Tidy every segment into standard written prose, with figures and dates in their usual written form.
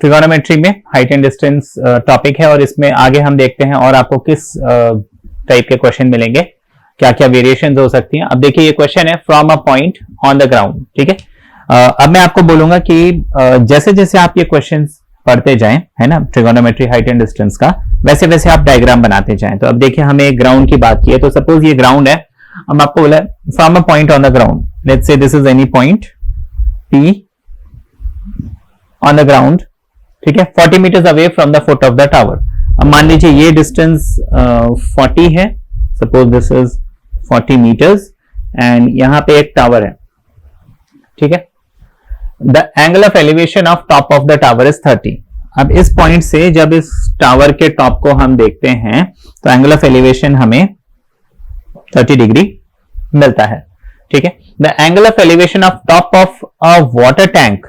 Trigonometry में height and distance topic है और इसमें आगे हम देखते हैं और आपको किस टाइप के क्वेश्चन मिलेंगे, क्या क्या वेरिएशंस हो सकती हैं। अब देखिए ये क्वेश्चन है from a point on the ground, ठीक है। अब मैं आपको बोलूंगा कि जैसे जैसे आप ये क्वेश्चंस पढ़ते जाएं, है ना, ट्रिगोनोमेट्री हाइट एंड डिस्टेंस का, वैसे वैसे आप डायग्राम बनाते जाएं। तो अब देखिए हमें ग्राउंड की बात की है, तो सपोज ये ग्राउंड है। अब आपको बोला from a point on the ground, let's say this is any point P on the ground, ठीक है, 40 metres away from the foot of the tower. अब मान लीजिए ये डिस्टेंस 40 है, suppose this is 40 metres and यहां पे एक टावर है, ठीक है। The angle of elevation of top of the tower is 30। अब इस पॉइंट से जब इस टावर के टॉप को हम देखते हैं तो एंगल ऑफ एलिवेशन हमें 30 डिग्री मिलता है, ठीक है। The angle of elevation of top of a water tank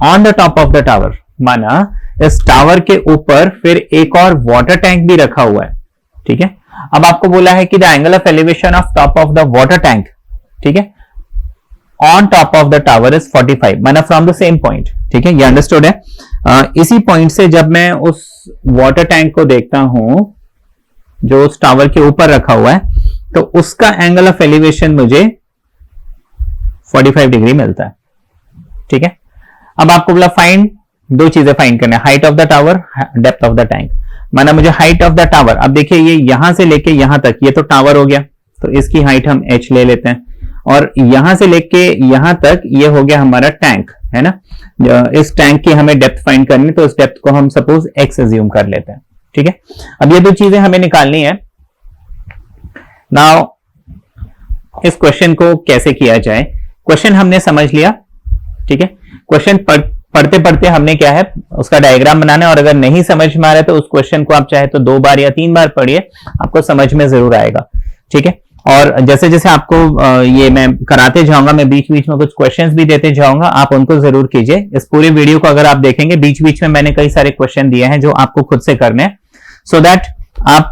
on the top of the tower, माना इस टावर के ऊपर फिर एक और वाटर टैंक भी रखा हुआ है, ठीक है। अब आपको बोला है कि the angle of elevation of top of the water tank, ठीक है, on top of the tower is 45, माना फ्रॉम द सेम पॉइंट, ठीक है, ये अंडरस्टूड है। इसी पॉइंट से जब मैं उस वाटर टैंक को देखता हूं जो उस टावर के ऊपर रखा हुआ है, तो उसका एंगल ऑफ एलिवेशन मुझे 45 डिग्री मिलता है, ठीक है। अब आपको बोला फाइंड, दो चीजें फाइंड करना है, height of the tower, depth of the tank. माना मुझे हाइट ऑफ द टावर, अब देखिए ये यहां से लेके यहां तक, ये तो टावर हो गया, तो इसकी हाइट हम h ले लेते हैं, और यहां से लेके यहां तक ये हो गया हमारा टैंक, है ना। इस टैंक की हमें डेप्थ फाइंड करनी, तो इस डेप्थ को हम सपोज x अज्यूम कर लेते हैं, ठीक है। अब ये दो चीजें हमें निकालनी है। नाउ इस क्वेश्चन को कैसे किया जाए, क्वेश्चन हमने समझ लिया, ठीक है। क्वेश्चन पढ़ते पढ़ते हमने क्या है उसका डायग्राम बनाना है, और अगर नहीं समझ में आ रहा है तो उस क्वेश्चन को आप चाहे तो 2 बार या 3 बार पढ़िए, आपको समझ में जरूर आएगा, ठीक है। और जैसे जैसे आपको ये मैं कराते जाऊंगा, मैं बीच बीच में कुछ क्वेश्चंस भी देते जाऊंगा, आप उनको जरूर कीजिए। इस पूरे वीडियो को अगर आप देखेंगे, बीच बीच में मैंने कई सारे क्वेश्चन दिए हैं जो आपको खुद से करने हैं, सो दैट आप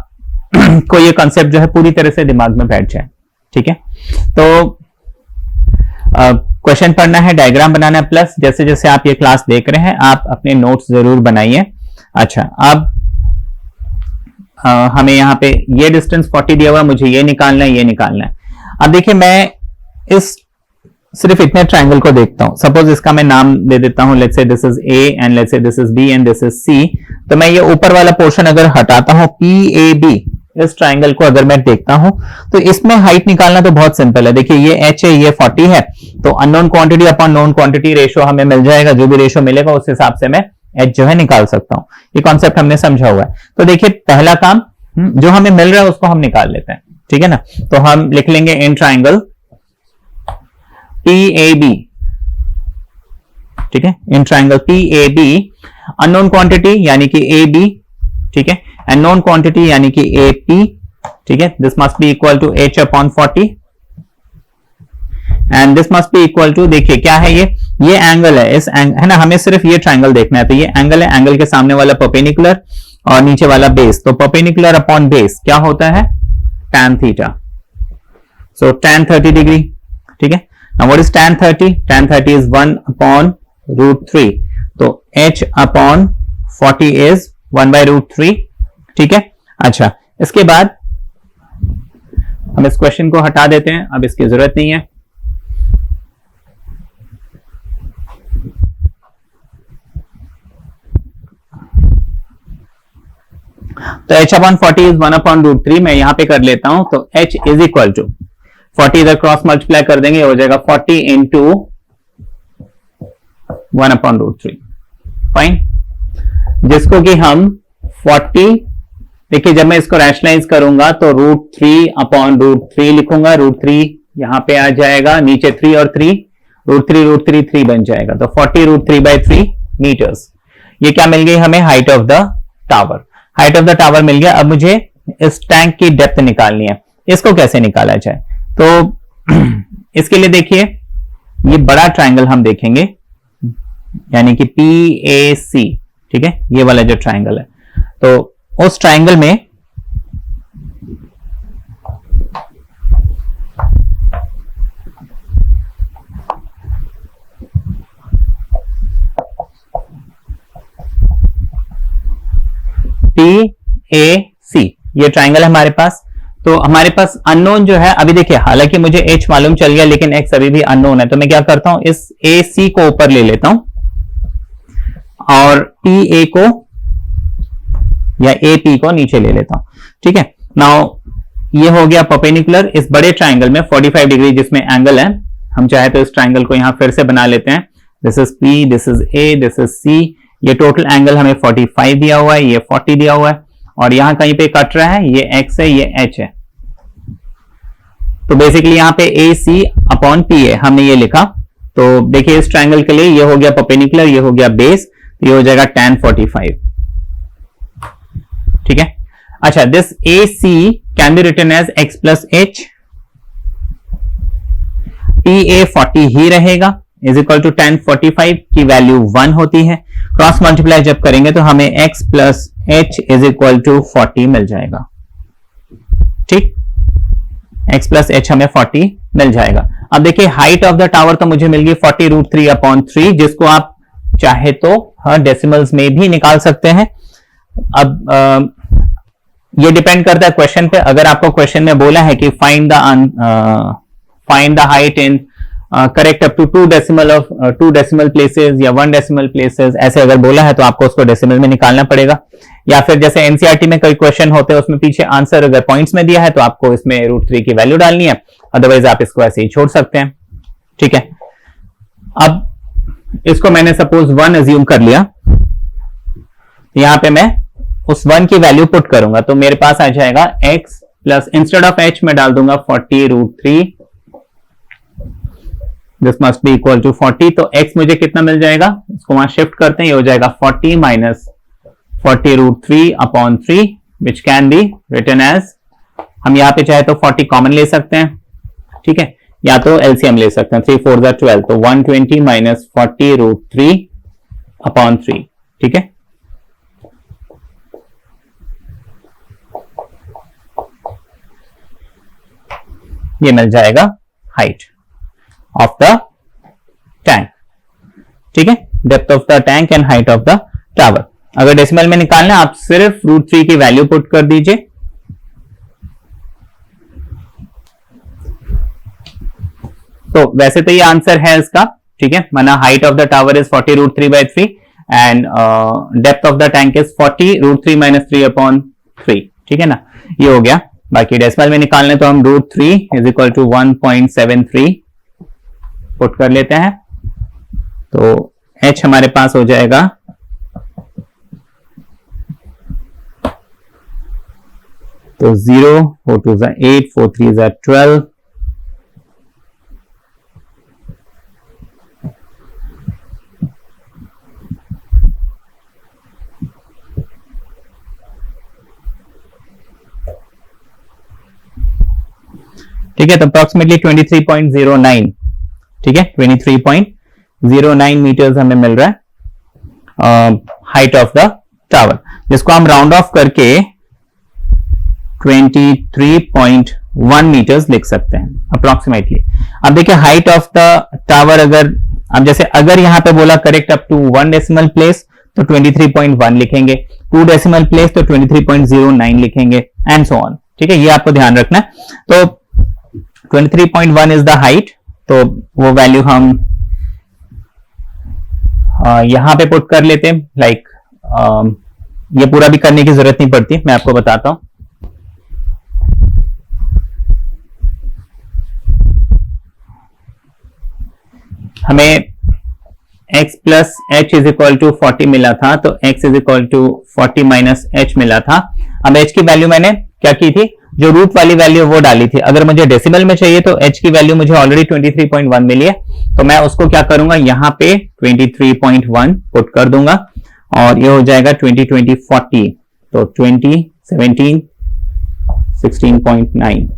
को ये कॉन्सेप्ट जो है पूरी तरह से दिमाग में बैठ जाए, ठीक है। तो क्वेश्चन पढ़ना है, डायग्राम बनाना है, प्लस जैसे जैसे आप ये क्लास देख रहे हैं आप अपने नोट्स जरूर बनाइए। अच्छा, अब हमें यहाँ पे ये डिस्टेंस 40 दिया हुआ, मुझे ये निकालना है, ये निकालना है। अब देखिए मैं इस सिर्फ इतने ट्रायंगल को देखता हूं, सपोज इसका मैं नाम दे देता हूं, let's say this is A and let's say this is B and this is C. तो मैं ये ऊपर वाला पोर्शन अगर हटाता हूं, PAB, इस ट्रायंगल को अगर मैं देखता हूं, तो इसमें हाइट निकालना तो बहुत सिंपल है। देखिए ये h है, ये 40 है, तो unknown quantity upon known quantity ratio हमें मिल जाएगा, जो भी रेशियो मिलेगा उस हिसाब से मैं h जो है निकाल सकता हूं। ये कॉन्सेप्ट हमने समझा हुआ है। तो देखिए पहला काम जो हमें मिल रहा है उसको हम निकाल लेते हैं, ठीक है ना। तो हम लिख लेंगे इन ट्रायंगल PAB, ठीक है, in triangle PAB, unknown quantity यानी कि AB, ठीक है, एंड नोन क्वांटिटी यानी कि AP, ठीक है। This must be equal to h upon 40 and this must be equal to, देखिए क्या है ये एंगल है, इस है ना, हमें सिर्फ ये ट्रायंगल देखना है। तो ये एंगल है, एंगल के सामने वाला परपेंडिकुलर और नीचे वाला बेस, तो परपेंडिकुलर अपॉन बेस क्या होता है, tan थीटा, सो tan 30 डिग्री, ठीक है। Now what is tan 30? tan 30 is 1 upon √3, तो h अपॉन 40 इज 1/√3, ठीक है। अच्छा, इसके बाद हम इस क्वेश्चन को हटा देते हैं, अब इसकी जरूरत नहीं है। तो h अपॉन 40 इज 1 अपॉन √3, मैं यहां पे कर लेता हूं, तो h इज इक्वल टू 40 इधर क्रॉस मल्टीप्लाई कर देंगे, हो जाएगा 40 इंटू 1 अपॉन √3, फाइन। जिसको कि हम 40, देखिए जब मैं इसको रैशनलाइज करूंगा तो √3 अपॉन √3 लिखूंगा, √3 यहां पे आ जाएगा, नीचे 3 और 3, √3 3 बन जाएगा, तो 40 √3/3 मीटर्स। ये क्या मिल गई हमें, height of the tower, height of the tower मिल गया। अब मुझे इस टैंक की डेप्थ निकालनी है, इसको कैसे निकाला जाए, तो इसके लिए देखिए ये बड़ा ट्रायंगल हम देखेंगे, यानी कि PAC, ठीक है, ये वाला जो ट्रायंगल है, तो उस ट्रायंगल में BAC ये ट्राइंगल है हमारे पास। तो हमारे पास अननोन जो है, अभी देखिए हालांकि मुझे H मालूम चल गया लेकिन X अभी भी अननोन है, तो मैं क्या करता हूं, इस AC को ऊपर ले लेता हूं और PA को या AP को नीचे ले लेता हूं। ठीक है, नाउ ये हो गया परपेंडिकुलर इस बड़े ट्राइंगल में 45 डिग्री जिसमें एंगल है। हम चाहे तो इस ट्राइंगल को यहां फिर से बना लेते हैं। This is P, this is A, this is C। ये टोटल एंगल हमें 45 दिया हुआ है, ये 40 दिया हुआ है और यहां कहीं पे कट रहा है, ये X है, ये H है। तो बेसिकली यहां पे AC अपॉन PA हमने ये लिखा। तो देखिए इस ट्राइंगल के लिए ये हो गया परपेंडिकुलर, ये हो गया बेस, तो ये हो जाएगा tan 45। ठीक है, अच्छा this AC can be written as X plus H। PA 40 ही रहेगा, इज इक्वल टू tan 45 की वैल्यू 1 होती है। क्रॉस मल्टीप्लाई जब करेंगे तो हमें X plus H is equal to 40 मिल जाएगा। ठीक, X प्लस H हमें 40 मिल जाएगा। अब देखिए हाइट ऑफ द टावर तो मुझे मिल गई 40√3/3, जिसको आप चाहे तो डेसिमल्स में भी निकाल सकते हैं। अब ये डिपेंड करता है क्वेश्चन पे। अगर आपको क्वेश्चन में बोला है कि find the height in correct up to 2 decimal places या 1 डेसिमल प्लेसेस, ऐसे अगर बोला है तो आपको उसको डेसिमल में निकालना पड़ेगा। या फिर जैसे एनसीईआरटी में कई क्वेश्चन होते हैं उसमें पीछे आंसर अगर पॉइंट्स में दिया है तो आपको इसमें √3 की वैल्यू डालनी है, अदरवाइज आप इसको ऐसे ही छोड़ सकते हैं। ठीक है, अब इसको मैंने सपोज 1 अज्यूम कर लिया, यहां पे मैं उस 1 की वैल्यू पुट करूंगा तो मेरे पास आ जाएगा X plus instead of H में डाल दूंगा 40√3, this must be equal to 40। तो X मुझे कितना मिल जाएगा, इसको वहां शिफ्ट करते हैं, ये हो जाएगा 40 minus 40√3/3 which can be written as, हम यहां पे चाहे तो 40 कॉमन ले सकते हैं। ठीक है, या तो एलसीएम ले सकते हैं, 3 4 12, तो 120 माइनस 40√3/3। ठीक है, ये मिल जाएगा हाइट ऑफ द टैंक। ठीक है, depth of the tank and height of the tower. अगर डेसिमल में निकालना आप सिर्फ √3 की वैल्यू पुट कर दीजिए। तो वैसे तो ये आंसर है इसका। ठीक है, माना height of the tower is 40√3/3 and depth of the tank is 40√3 - 3/3। ठीक है ना, ये हो गया। बाकी डेसिमल में निकालने तो हम √3 इज इक्वल टू 1.73 पुट कर लेते हैं। तो H हमारे पास हो जाएगा तो 0, 4 2 8, 4 3 12, ठीक है, तो अप्रोक्सीमेटली 23.09। ठीक है, 23.09 मीटर्स हमें मिल रहा है हाइट ऑफ द टावर, जिसको हम राउंड ऑफ करके 23.1 मीटर्स लिख सकते हैं अप्रोक्सीमेटली। अब देखिए हाइट ऑफ द टावर, अब जैसे अगर यहां पे बोला correct up to 1 decimal place तो 23.1 लिखेंगे, 2 डेसिमल प्लेस तो 23.09 लिखेंगे एंड सो ऑन। ठीक है, ये आपको ध्यान रखना है। तो 23.1 इज द हाइट, तो वो वैल्यू हम यहां पे पुट कर लेते हैं। लाइक ये पूरा भी करने की जरूरत नहीं पड़ती, मैं आपको बताता हूं। हमें x plus H is equal to 40 मिला था, तो x is equal to 40 minus H मिला था। अब h की वैल्यू मैंने क्या की थी, जो रूट वाली वैल्यू वो डाली थी। अगर मुझे डेसिमल में चाहिए तो h की वैल्यू मुझे ऑलरेडी 23.1 मिली है, तो मैं उसको क्या करूंगा, यहां पे 23.1 पुट कर दूंगा और ये हो जाएगा 20 20 40, तो 20 17 16.9।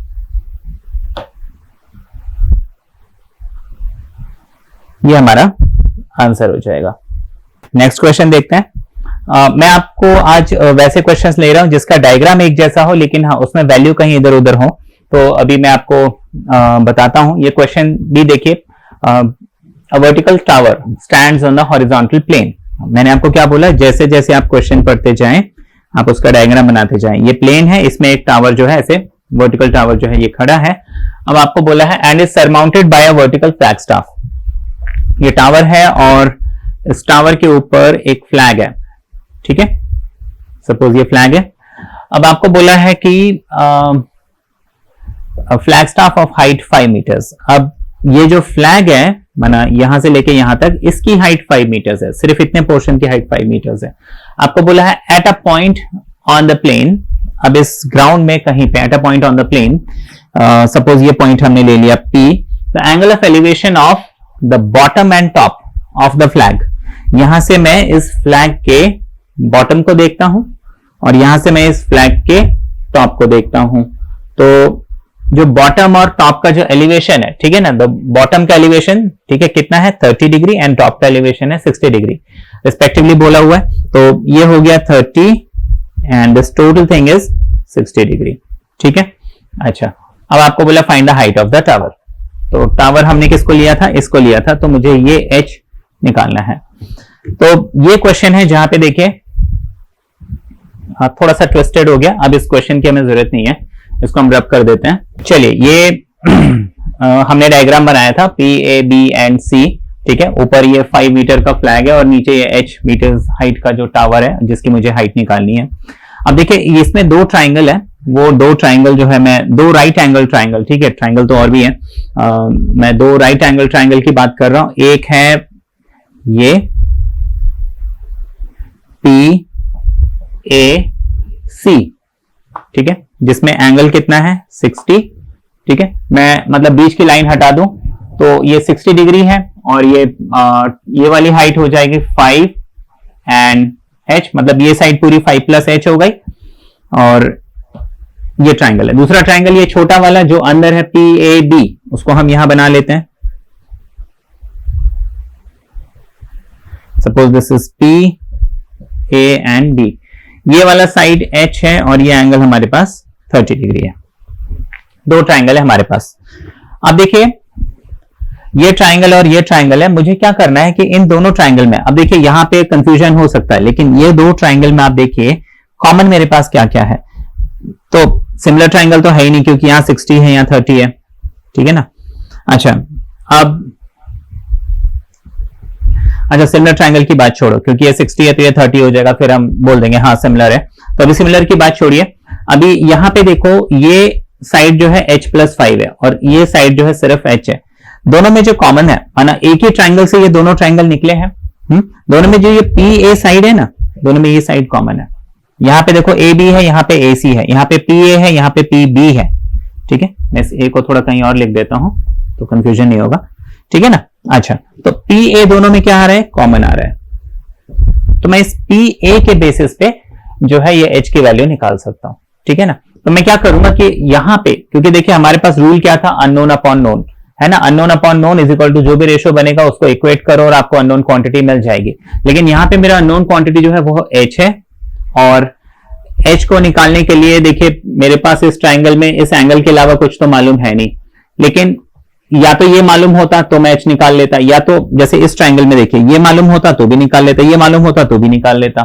ये हमारा आंसर हो जाएगा। नेक्स्ट क्वेश्चन देखते हैं। मैं आपको आज वैसे क्वेश्चंस ले रहा हूं जिसका डायग्राम एक जैसा हो लेकिन हाँ उसमें वैल्यू कहीं इधर उधर हो। तो अभी मैं आपको बताता हूं। ये क्वेश्चन भी देखिए, a vertical tower stands on the horizontal plane. मैंने आपको क्या बोला, जैसे जैसे आप क्वेश्चन पढ़ते जाएं आप उसका डायग्राम बनाते जाएं। ये प्लेन है, इसमें एक टावर जो है ऐसे वर्टिकल टावर जो है ये खड़ा है। अब आपको बोला है and is surmounted bye a vertical flag staff. ये टावर है और इस टावर के ऊपर एक फ्लैग है, ठीक है, सपोज ये फ्लैग है। अब आपको बोला है कि flag staff of height 5 metres. अब ये जो फ्लैग है माना यहां से लेके यहां तक, इसकी हाइट 5 मीटर्स है, सिर्फ इतने पोर्शन की हाइट 5 मीटर्स है। आपको बोला है at a point on the plane. अब इस ग्राउंड में कहीं पे at a point on the plane, suppose ये पॉइंट हमने ले लिया P, the angle of elevation of the bottom and top of the flag. यहां से मैं इस फ्लैग के बॉटम को देखता हूं और यहां से मैं इस फ्लैग के टॉप को देखता हूं। तो जो बॉटम और टॉप का जो एलिवेशन है, ठीक है ना, तो बॉटम का एलिवेशन, ठीक है, कितना है 30 डिग्री एंड टॉप का एलिवेशन है 60 डिग्री रिस्पेक्टिवली बोला हुआ है। तो ये हो गया 30 and this total thing is 60 degree, ठीक है। अच्छा, अब आपको बोला find the height of the tower. तो टावर हमने किसको लिया था, इसको लिया था, तो मुझे ये h निकालना है। तो ये क्वेश्चन है जहां पे देखिए थोड़ा सा ट्विस्टेड हो गया। अब इस क्वेश्चन की हमें जरूरत नहीं है, इसको हम रब कर देते हैं। चलिए, ये हमने डायग्राम बनाया था P, A, B and C, ठीक है। ऊपर ये 5 मीटर का फ्लैग है और नीचे ये h मीटर हाइट का जो टावर है जिसकी मुझे हाइट निकालनी है। अब देखिए इसमें दो ट्राइंगल है, वो दो ट्राइंगल जो है, मैं दो राइट एंगल ट्राइंगल, ठीक है, ट्राइंगल तो और भी है, मैं दो राइट एंगल ट्राइंगल की बात कर रहा हूं। एक है ये PAC, ठीक है, जिसमें एंगल कितना है 60, ठीक है। मैं मतलब बीच की लाइन हटा दूं तो ये 60 डिग्री है और ये वाली हाइट हो जाएगी 5 एंड h, मतलब ये साइड पूरी 5 प्लस h हो गई। और ये ट्राइंगल है, दूसरा ट्राइंगल ये छोटा वाला जो अंदर है PAB, उसको हम यहां बना लेते हैं। Suppose this is P, A and B। ये वाला साइड h है और ये एंगल हमारे पास 30 डिग्री है। दो ट्राइंगल है हमारे पास। अब देखिए ये ट्राइंगल और ये ट्राइंगल है, मुझे क्या करना है कि इन दोनों ट्राइंगल में, अब देखिए यहां पे कंफ्यूजन हो सकता है, लेकिन ये दो ट्राइंगल में आप देखिए कॉमन मेरे पास क्या क्या है। तो सिमिलर ट्राइंगल तो है ही नहीं क्योंकि यहां 60 है, यहां 30 है, ठीक है ना। अच्छा, अब सिमिलर ट्राइंगल की बात छोड़ो क्योंकि ये 60 है तो ये 30 हो जाएगा, फिर हम बोल देंगे हाँ सिमिलर है। तो अभी सिमिलर की बात छोड़िए, अभी यहां पे देखो ये साइड जो है h+5 है और ये साइड जो है सिर्फ h है। दोनों में जो कॉमन है, माना एक ही ट्राइंगल से ये दोनों ट्राइंगल निकले हैं, दोनों में जो ये PA साइड है ना, दोनों में ये साइड कॉमन है। यहाँ पे देखो AB है, यहाँ पे AC है, यहाँ पे PA है, यहाँ पे PB है, ठीक है। मैं इस A को थोड़ा कहीं और लिख देता हूं तो कंफ्यूजन नहीं होगा, ठीक है ना। अच्छा, तो PA दोनों में क्या आ रहा है, कॉमन आ रहा है। तो मैं इस PA के बेसिस पे जो है ये h की वैल्यू निकाल सकता हूं, ठीक है ना। तो मैं क्या करूंगा कि यहां पे, क्योंकि देखिए हमारे पास रूल क्या था, अननोन अपॉन नोन, है ना। Unknown upon known is equal to जो भी रेशियो बनेगा उसको इक्वेट करो और आपको अननोन क्वांटिटी मिल जाएगी। लेकिन यहां पे मेरा अननोन क्वांटिटी जो है वो h है और h को निकालने के लिए देखिए मेरे पास इस ट्राइंगल में इस एंगल के अलावा कुछ तो मालूम है नहीं, लेकिन या तो ये मालूम होता तो मैं h निकाल लेता, या तो जैसे इस ट्राइंगल में देखिए ये मालूम होता तो भी निकाल लेता, ये मालूम होता तो भी निकाल लेता,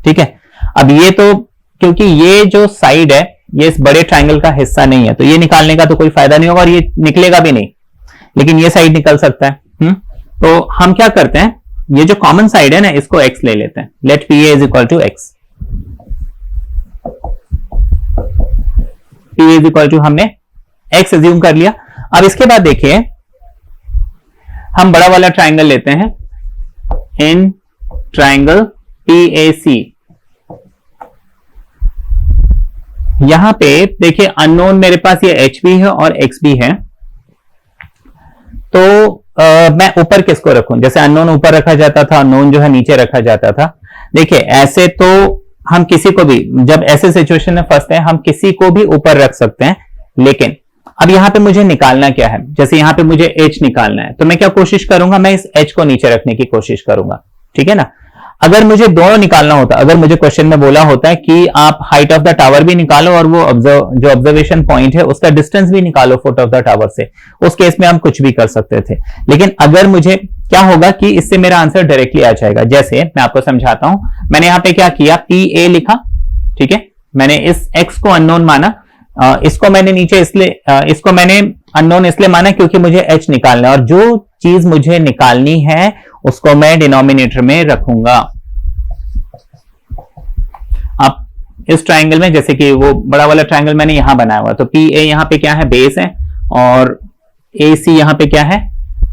ठीक है। अब ये तो क्योंकि ये जो साइड है ये इस बड़े ट्राइंगल का हिस्सा नहीं है तो ये निकालने का तो कोई फायदा नहीं होगा और ये निकलेगा भी नहीं, लेकिन ये साइड निकल सकता है। तो हम क्या करते हैं, ये जो कॉमन साइड है ना इसको x ले लेते हैं। Let PA is equal to x, PA is equal to हमने x एज्यूम कर लिया। अब इसके बाद देखिए हम बड़ा वाला ट्राइंगल लेते हैं, इन ट्राइंगल PAC। यहां पे देखिए अननोन मेरे पास ये h भी है और x भी है, तो मैं ऊपर किसको रखूं, जैसे अननोन ऊपर रखा जाता था, अननोन जो है नीचे रखा जाता था। देखिए ऐसे तो हम किसी को भी, जब ऐसे सिचुएशन में फंसते हैं हम किसी को भी ऊपर रख सकते हैं, लेकिन अब यहां पे मुझे निकालना क्या है, जैसे यहां पे मुझे h निकालना है तो मैं क्या कोशिश करूंगा, मैं इस h को नीचे रखने की कोशिश करूंगा, ठीक है ना। अगर मुझे दोनों निकालना होता, अगर मुझे क्वेश्चन में बोला होता है कि आप हाइट ऑफ द टावर भी निकालो और वो जो ऑब्जर्वेशन पॉइंट है उसका डिस्टेंस भी निकालो फुट ऑफ द टावर से, उस केस में हम कुछ भी कर सकते थे। लेकिन अगर मुझे क्या होगा कि इससे मेरा आंसर डायरेक्टली आ जाएगा। जैसे मैं आपको समझाता हूं, मैंने यहां पे क्या किया, PA लिखा, ठीक है, मैंने इस x को अननोन माना, इसको मैंने नीचे इसलिए इसको मैंने अननोन इसलिए माना क्योंकि मुझे h निकालना है, और जो चीज मुझे निकालनी है उसको मैं डिनोमिनेटर में रखूंगा। अब इस ट्राइंगल में, जैसे कि वो बड़ा वाला ट्राइंगल मैंने यहां बनाया हुआ, तो पी ए यहां पे क्या है, बेस है, और ए सी यहां पे क्या है,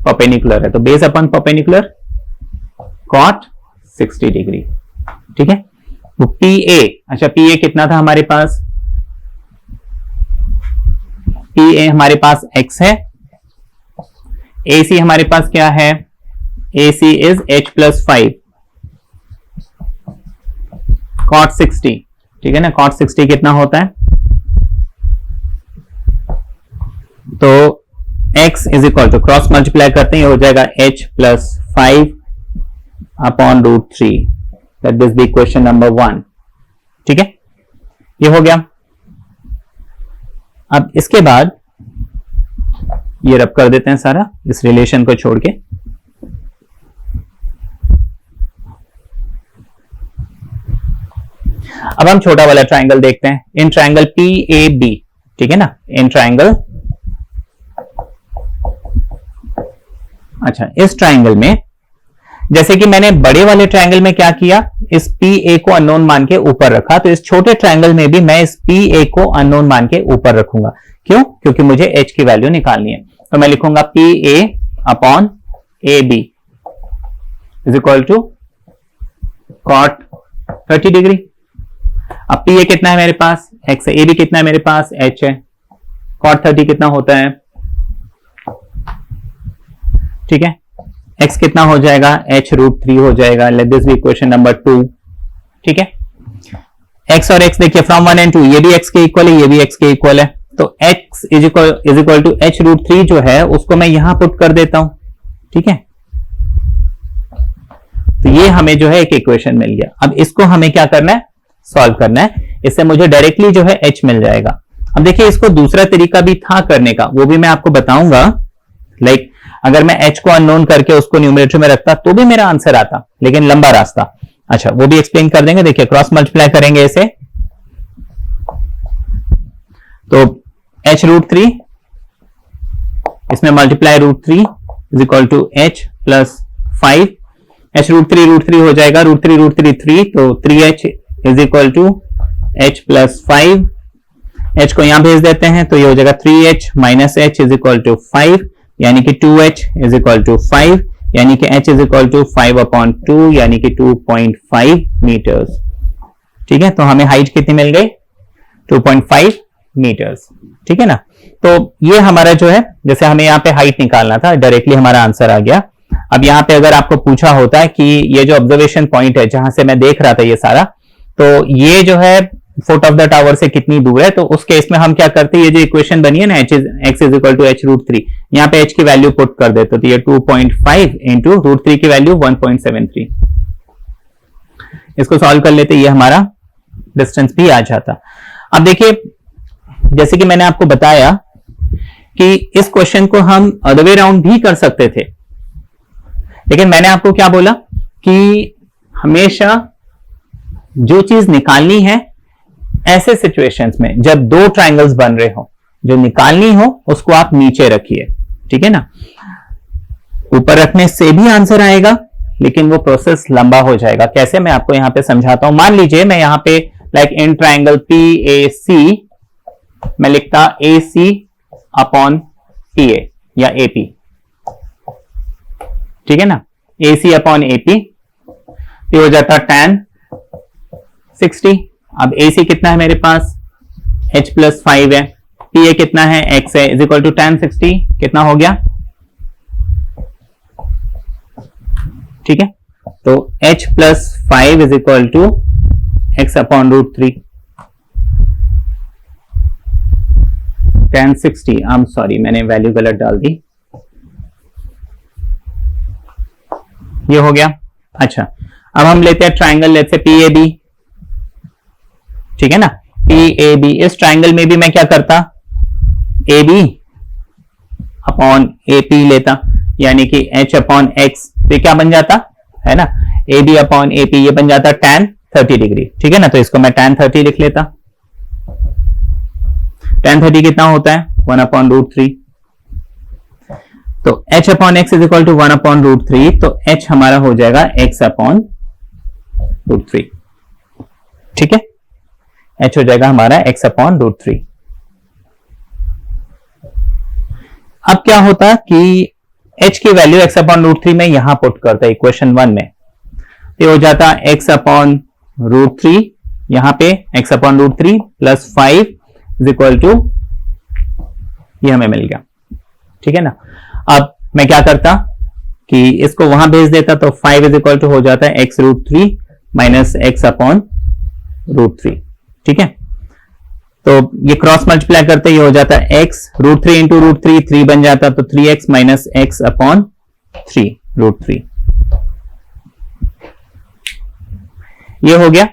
परपेंडिकुलर है, तो बेस अपन परपेंडिकुलर कॉट 60 डिग्री। ठीक है, तो पी ए, अच्छा पी ए कितना था हमारे पास, पी ए हमारे पास x है, ए सी हमारे पास क्या है, ए सी इज h+5 cot 60, ठीक है ना, cot 60 कितना होता है, तो x is equal to cross multiply करते हैं, ये हो जाएगा h+5 upon √3, let this be question number 1। ठीक है, ये हो गया। अब इसके बाद ये रब कर देते हैं सारा, इस रिलेशन को छोड़ के। अब हम छोटा वाला ट्राइंगल देखते हैं, इन ट्राइंगल PAB, ठीक है ना, इन ट्राइंगल, अच्छा इस ट्राइंगल में जैसे कि मैंने बड़े वाले ट्राइंगल में क्या किया, इस PA को अननोन मान के ऊपर रखा, तो इस छोटे ट्राइंगल में भी मैं इस PA को अननोन मान के ऊपर रखूंगा। क्यों? क्योंकि मुझे h की वैल्यू निकालनी है, तो मैं लिखूंगा PA upon AB is equal to cot 30 degree. अब PA कितना है मेरे पास, x है, AB कितना है मेरे पास, h है, cot 30 कितना होता है, ठीक है, x कितना हो जाएगा, h√3 हो जाएगा, let this be question number 2। ठीक है, x और x देखिए फ्रॉम 1 and 2, ये भी x के इक्वल है, ये भी x के इक्वल है, तो x is equal to h√3 जो है उसको मैं यहां पुट कर देता हूं। ठीक है, तो ये हमें जो है एक इक्वेशन मिल गया। अब इसको हमें क्या करना है, सॉल्व करना है, इससे मुझे डायरेक्टली जो है h मिल जाएगा। अब देखिए इसको दूसरा तरीका भी था करने का, वो भी मैं आपको बताऊंगा। लाइक अगर मैं h को अननोन करके उसको न्यूमरेटर में रखता तो भी मेरा आंसर आता, लेकिन लंबा रास्ता, अच्छा वो भी एक्सप्लेन कर देंगे। देखिए क्रॉस मल्टीप्लाई करेंगे इसे, तो h√3 इसमें multiply √3 is equal to h+5, h√3 हो जाएगा, √3 3, तो 3h is equal to h+5, h को यहां भेज देते हैं, तो ये हो जाएगा 3h minus h is equal to 5, यानी कि 2h इज इक्वल टू 5, यानी कि h इज इक्वल टू 5/2, यानी कि 2.5 मीटर्स। ठीक है, तो हमें हाइट कितनी मिल गई, 2.5 मीटर्स। ठीक है ना, तो ये हमारा जो है, जैसे हमें यहाँ पे हाइट निकालना था, डायरेक्टली हमारा आंसर आ गया। अब यहाँ पे अगर आपको पूछा होता है कि ये जो ऑब्जर्वेशन पॉइंट है जहां से मैं देख रहा था ये सारा, तो ये जो है फुट ऑफ द टावर से कितनी दूर है, तो उस केस में हम क्या करते हैं, ये जो इक्वेशन बनी है ना x is equal to h√3, यहाँ पे h की वैल्यू पुट कर देते, तो ये 2.5 इंटू √3 की वैल्यू 1.73, इसको सॉल्व कर लेते, ये हमारा डिस्टेंस भी आ जाता। अब देखिए जैसे कि मैंने आपको बताया कि इस क्वेश्चन को हम अदर वे राउंड भी कर सकते थे, लेकिन मैंने आपको क्या बोला कि हमेशा जो चीज निकालनी है ऐसे सिचुएशंस में, जब दो ट्राइंगल्स बन रहे हो, जो निकालनी हो उसको आप नीचे रखिए। ठीक है ना, ऊपर रखने से भी आंसर आएगा, लेकिन वो प्रोसेस लंबा हो जाएगा। कैसे, मैं आपको यहां पे समझाता हूं। मान लीजिए मैं यहां पे लाइक इन ट्राइंगल PAC मैं लिखता AC अपॉन PA या AP, ठीक है ना, AC अपॉन AP, ये हो जाता tan 60। अब AC कितना है मेरे पास, h+5 है, PA कितना है, x है, इज इक्वल टू tan 60 कितना हो गया, ठीक है, तो h+5 is equal to x upon √3, tan 60, I am sorry मैंने वैल्यू गलत डाल दी, ये हो गया। अच्छा अब हम लेते हैं ट्राइंगल, लेते हैं PAB, ठीक है ना, PAB, इस ट्राइंगल में भी मैं क्या करता, AB अपॉन AP लेता, यानी कि h अपॉन x, तो क्या बन जाता है ना, AB अपॉन AP, ये बन जाता tan 30 डिग्री, ठीक है ना। तो इसको मैं tan 30 लिख लेता। tan 30 कितना होता है 1/√3। तो h upon X is equal to 1/√3, तो h हमारा हो जाएगा x/√3, ठीक है। h हो जाएगा हमारा x/√3। अब क्या होता कि h की वैल्यू x/√3 में यहां पुट करता है इक्वेशन 1 में, तो हो जाता x/√3, यहां पे x/√3 plus 5 is equal to, ये हमें मिल गया, ठीक है ना। अब मैं क्या करता कि इसको वहां भेज देता, तो 5 इज इक्वल टू हो जाता है x√3 माइनस x/√3, ठीक है। तो ये क्रॉस मल्टीप्लाई करते ये हो जाता है x√3 इंटू √3, 3 बन जाता, तो 3x माइनस x/3√3, ये हो गया।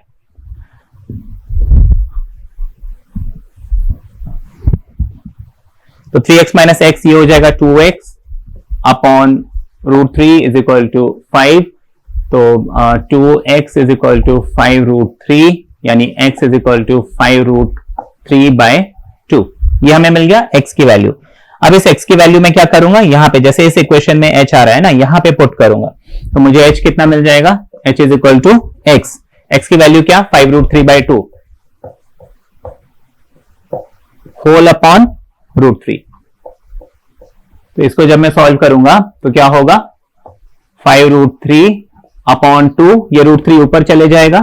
तो 3x माइनस x ये हो जाएगा 2x upon √3 is equal to 5, तो 2x इज इक्वल टू 5√3, यानी x इज इक्वल टू 5√3/2, ये हमें मिल गया x की वैल्यू। अब इस x की वैल्यू में क्या करूंगा, यहां पे जैसे इस इक्वेशन में h आ रहा है ना, यहां पे पुट करूंगा, तो मुझे h कितना मिल जाएगा, h is equal to x की वैल्यू क्या 5√3/2 होल अपॉन √3। तो इसको जब मैं सॉल्व करूंगा तो क्या होगा 5√3/2, ये √3 ऊपर चले जाएगा,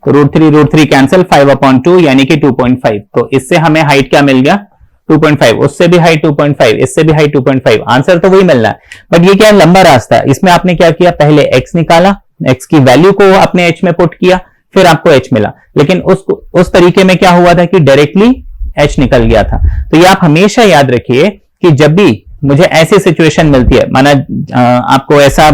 तो √3 कैंसिल, 5/2 यानी कि 2.5। तो इससे हमें हाइट क्या मिल गया 2.5, उससे भी हाइट 2.5, इससे भी हाइट 2.5, आंसर तो वही मिलना है। बट ये क्या है, लंबा रास्ता। इसमें आपने क्या किया, पहले x निकाला, x की वैल्यू को आपने h में पुट किया, फिर आपको h मिला, लेकिन उस तरीके में क्या हुआ था कि डायरेक्टली h निकल गया था। तो ये आप हमेशा याद रखिए कि जब भी मुझे ऐसी सिचुएशन मिलती है, माना आपको ऐसा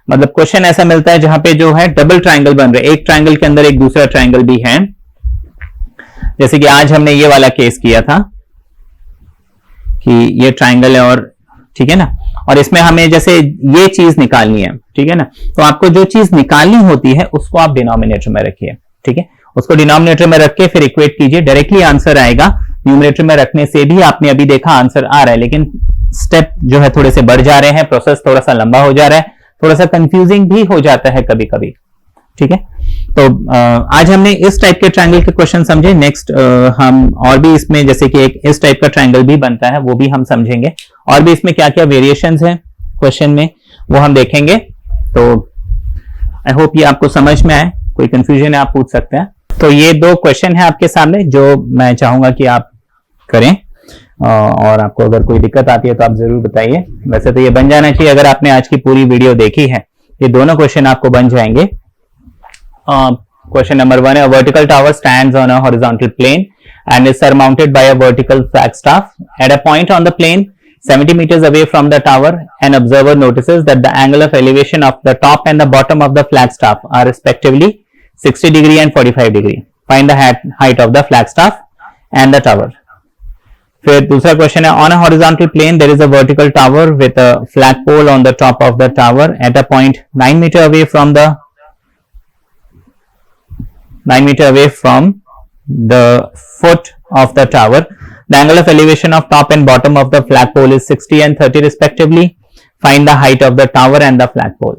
मतलब क्वेश्चन ऐसा मिलता है जहां पे जो है डबल ट्रायंगल बन रहे, एक ट्रायंगल के अंदर एक दूसरा ट्रायंगल भी है, जैसे कि आज हमने ये वाला केस किया था कि ये ट्रायंगल है, और ठीक है ना, और इसमें हमें जैसे ये चीज निकालनी है, ठीक है ना। तो आपको जो चीज निकालनी होती है उसको आप डिनोमिनेटर में रखिए, ठीक है, उसको डिनोमिनेटर में रख के फिर इक्वेट कीजिए, डायरेक्टली आंसर आएगा। न्यूमरेटर में रखने से भी आपने अभी देखा आंसर आ रहा है, लेकिन स्टेप जो है थोड़े से बढ़ जा रहे हैं, प्रोसेस थोड़ा सा लंबा हो जा रहा है, थोड़ा सा कंफ्यूजिंग भी हो जाता है कभी कभी, ठीक है। तो आज हमने इस टाइप के ट्रायंगल के क्वेश्चन समझे। नेक्स्ट हम और भी इसमें जैसे कि एक इस टाइप का ट्रायंगल भी बनता है, वो भी हम समझेंगे, और भी इसमें क्या क्या वेरिएशंस हैं क्वेश्चन में वो हम देखेंगे। तो आई होप ये आपको समझ में आए, कोई कंफ्यूजन है आप पूछ सकते हैं। तो ये 2 क्वेश्चन है आपके सामने जो मैं चाहूंगा कि आप करें, और आपको अगर कोई दिक्कत आती है तो आप जरूर बताइए। वैसे तो ये बन जाना चाहिए, अगर आपने आज की पूरी वीडियो देखी है ये दोनों क्वेश्चन आपको बन जाएंगे। क्वेश्चन नंबर 1 है, vertical tower stands on a horizontal plane and is surmounted by a vertical flagstaff. At a point on the plane 70 meters away from the tower, an observer notices that the angle of elevation of the top and the bottom of the flagstaff are respectively 60 degree and 45 degree. Find the height of the flagstaff and the tower. फिर दूसरा question है, on a horizontal plane there is a vertical tower with a flagpole on the top of the tower at a point 9 meter away from the foot of the tower. The angle of elevation of top and bottom of the flagpole is 60 and 30 respectively. Find the height of the tower and the flagpole.